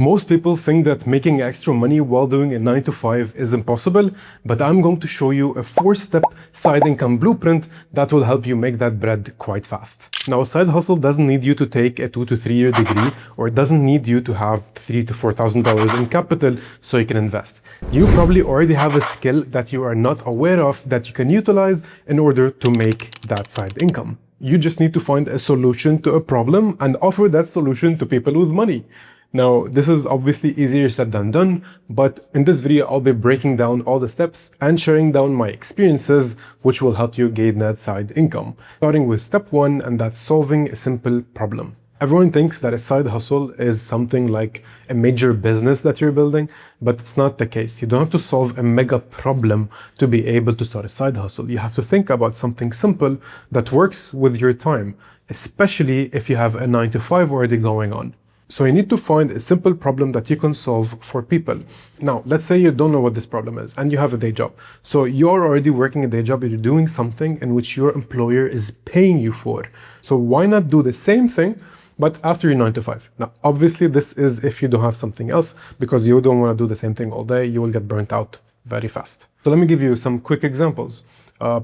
Most people think that making extra money while doing a 9 to 5 is impossible, but I'm going to show you a 4-step side income blueprint that will help you make that bread quite fast. Now, a side hustle doesn't need you to take a 2 to 3 year degree, or it doesn't need you to have $3,000 to $4,000 in capital so you can invest. You probably already have a skill that you are not aware of that you can utilize in order to make that side income. You just need to find a solution to a problem and offer that solution to people with money. Now, this is obviously easier said than done, but in this video, I'll be breaking down all the steps and sharing down my experiences, which will help you gain that side income. Starting with step 1, and that's solving a simple problem. Everyone thinks that a side hustle is something like a major business that you're building, but it's not the case. You don't have to solve a mega problem to be able to start a side hustle. You have to think about something simple that works with your time, especially if you have a 9 to 5 already going on. So you need to find a simple problem that you can solve for people. Now, let's say you don't know what this problem is and you have a day job. So you're already working a day job, you're doing something in which your employer is paying you for. So why not do the same thing, but after your 9 to 5? Now, obviously this is if you don't have something else, because you don't want to do the same thing all day, you will get burnt out very fast. So let me give you some quick examples.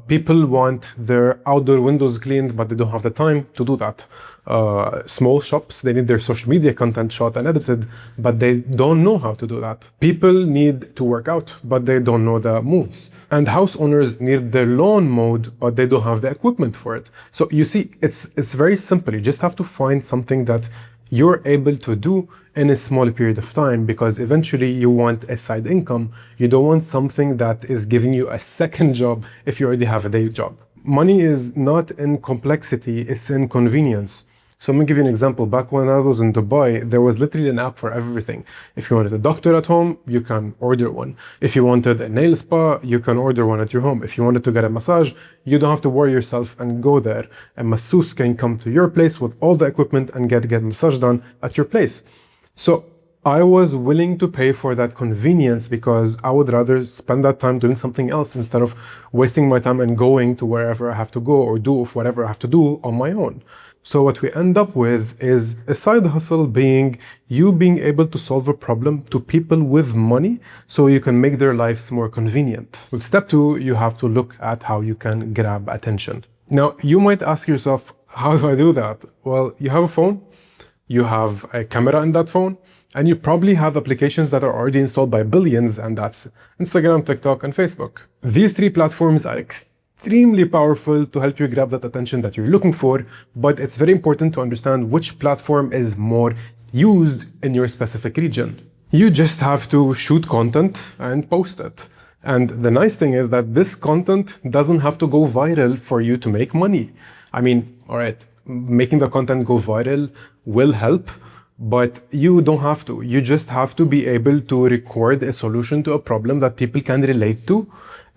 People want their outdoor windows cleaned, but they don't have the time to do that. Small shops, they need their social media content shot and edited, but they don't know how to do that. People need to work out, but they don't know the moves. And house owners need their lawn mowed, but they don't have the equipment for it. So you see, it's very simple. You just have to find something that you're able to do in a small period of time, because eventually you want a side income. You don't want something that is giving you a second job if you already have a day job. Money is not in complexity, it's in convenience. So I'm gonna give you an example. Back when I was in Dubai, there was literally an app for everything. If you wanted a doctor at home, you can order one. If you wanted a nail spa, you can order one at your home. If you wanted to get a massage, you don't have to worry yourself and go there. A masseuse can come to your place with all the equipment and get massage done at your place. So I was willing to pay for that convenience because I would rather spend that time doing something else instead of wasting my time and going to wherever I have to go or do whatever I have to do on my own. So what we end up with is a side hustle being you being able to solve a problem to people with money so you can make their lives more convenient. With step 2, you have to look at how you can grab attention. Now, you might ask yourself, how do I do that? Well, you have a phone, you have a camera in that phone, and you probably have applications that are already installed by billions, and that's Instagram, TikTok, and Facebook. These 3 platforms are extremely powerful to help you grab that attention that you're looking for, but it's very important to understand which platform is more used in your specific region. You just have to shoot content and post it. And the nice thing is that this content doesn't have to go viral for you to make money. I mean, all right, making the content go viral will help, but you don't have to. You just have to be able to record a solution to a problem that people can relate to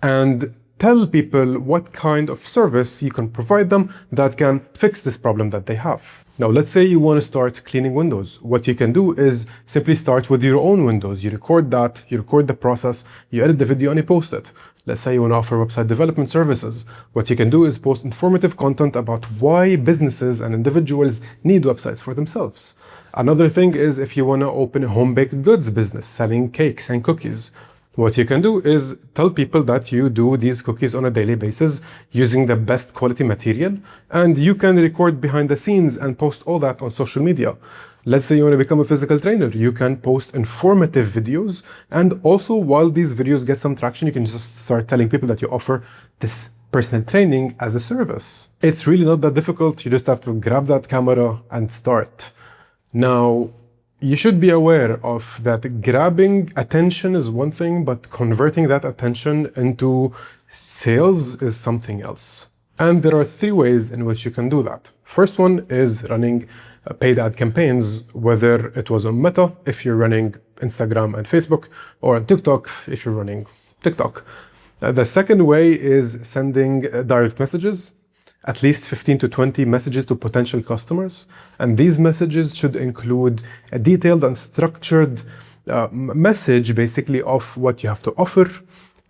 and tell people what kind of service you can provide them that can fix this problem that they have. Now, let's say you want to start cleaning windows. What you can do is simply start with your own windows. You record that, you record the process, you edit the video and you post it. Let's say you want to offer website development services. What you can do is post informative content about why businesses and individuals need websites for themselves. Another thing is if you want to open a home-baked goods business selling cakes and cookies. What you can do is tell people that you do these cookies on a daily basis using the best quality material, and you can record behind the scenes and post all that on social media. Let's say you want to become a physical trainer. You can post informative videos, and also while these videos get some traction, you can just start telling people that you offer this personal training as a service. It's really not that difficult. You just have to grab that camera and start. Now, you should be aware of that grabbing attention is one thing, but converting that attention into sales is something else. And there are 3 ways in which you can do that. First one is running paid ad campaigns, whether it was on Meta, if you're running Instagram and Facebook, or on TikTok, if you're running TikTok. The second way is sending direct messages. At least 15 to 20 messages to potential customers. And these messages should include a detailed and structured message basically of what you have to offer,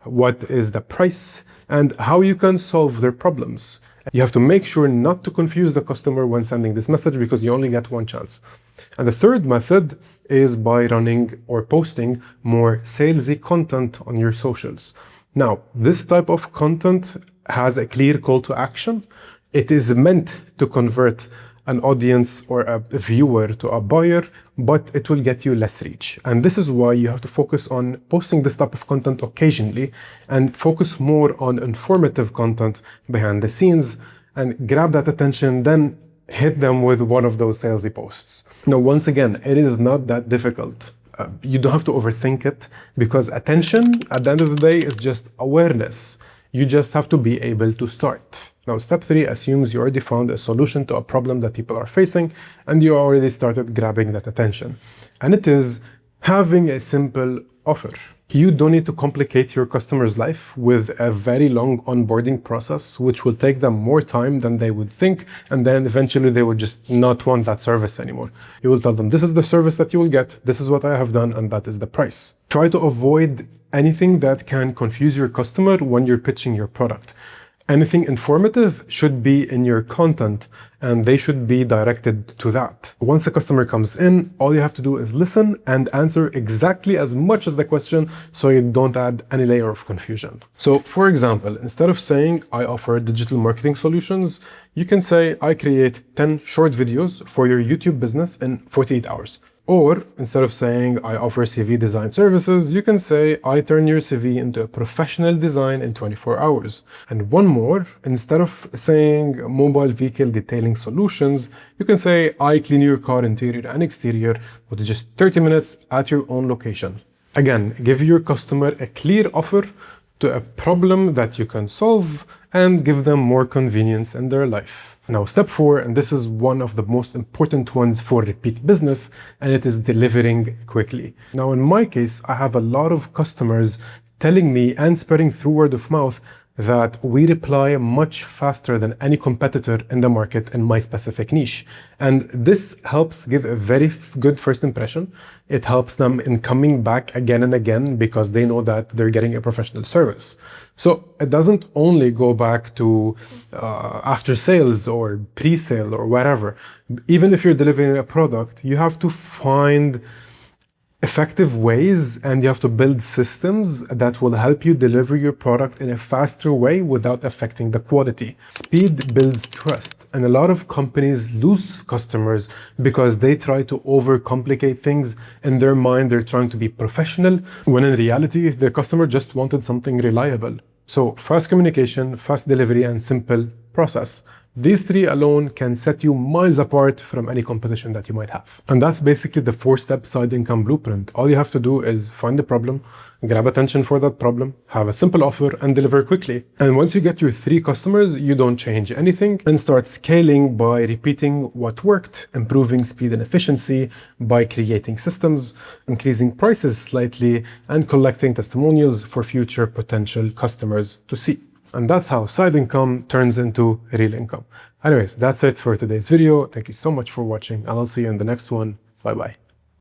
what is the price, and how you can solve their problems. You have to make sure not to confuse the customer when sending this message because you only get one chance. And the third method is by running or posting more salesy content on your socials. Now, this type of content has a clear call to action. It is meant to convert an audience or a viewer to a buyer, but it will get you less reach. And this is why you have to focus on posting this type of content occasionally and focus more on informative content behind the scenes and grab that attention, then hit them with one of those salesy posts. Now, once again, it is not that difficult. You don't have to overthink it because attention at the end of the day is just awareness. You just have to be able to start. Now, step 3 assumes you already found a solution to a problem that people are facing and you already started grabbing that attention. And it is having a simple offer. You don't need to complicate your customer's life with a very long onboarding process, which will take them more time than they would think, and then eventually they would just not want that service anymore. You will tell them, this is the service that you will get, this is what I have done, and that is the price. Try to avoid anything that can confuse your customer when you're pitching your product. Anything informative should be in your content and they should be directed to that. Once a customer comes in, all you have to do is listen and answer exactly as much as the question so you don't add any layer of confusion. So for example, instead of saying I offer digital marketing solutions, you can say I create 10 short videos for your YouTube business in 48 hours. Or instead of saying I offer CV design services, you can say I turn your CV into a professional design in 24 hours. And one more, instead of saying mobile vehicle detailing solutions, you can say I clean your car interior and exterior with just 30 minutes at your own location. Again, give your customer a clear offer to a problem that you can solve and give them more convenience in their life. Now, step 4, and this is one of the most important ones for repeat business, and it is delivering quickly. Now, in my case, I have a lot of customers telling me and spreading through word of mouth that we reply much faster than any competitor in the market in my specific niche. And this helps give a very good first impression. It helps them in coming back again and again because they know that they're getting a professional service. So it doesn't only go back to after sales or pre-sale or whatever. Even if you're delivering a product, you have to find effective ways and you have to build systems that will help you deliver your product in a faster way without affecting the quality. Speed builds trust, and a lot of companies lose customers because they try to overcomplicate things. In their mind, they're trying to be professional, when in reality, the customer just wanted something reliable. So fast communication, fast delivery, and simple process. These 3 alone can set you miles apart from any competition that you might have. And that's basically the 4-step side income blueprint. All you have to do is find the problem, grab attention for that problem, have a simple offer, and deliver quickly. And once you get your 3 customers, you don't change anything and start scaling by repeating what worked, improving speed and efficiency by creating systems, increasing prices slightly, and collecting testimonials for future potential customers to see. And that's how side income turns into real income. Anyways, that's it for today's video. Thank you so much for watching, and I'll see you in the next one. Bye bye.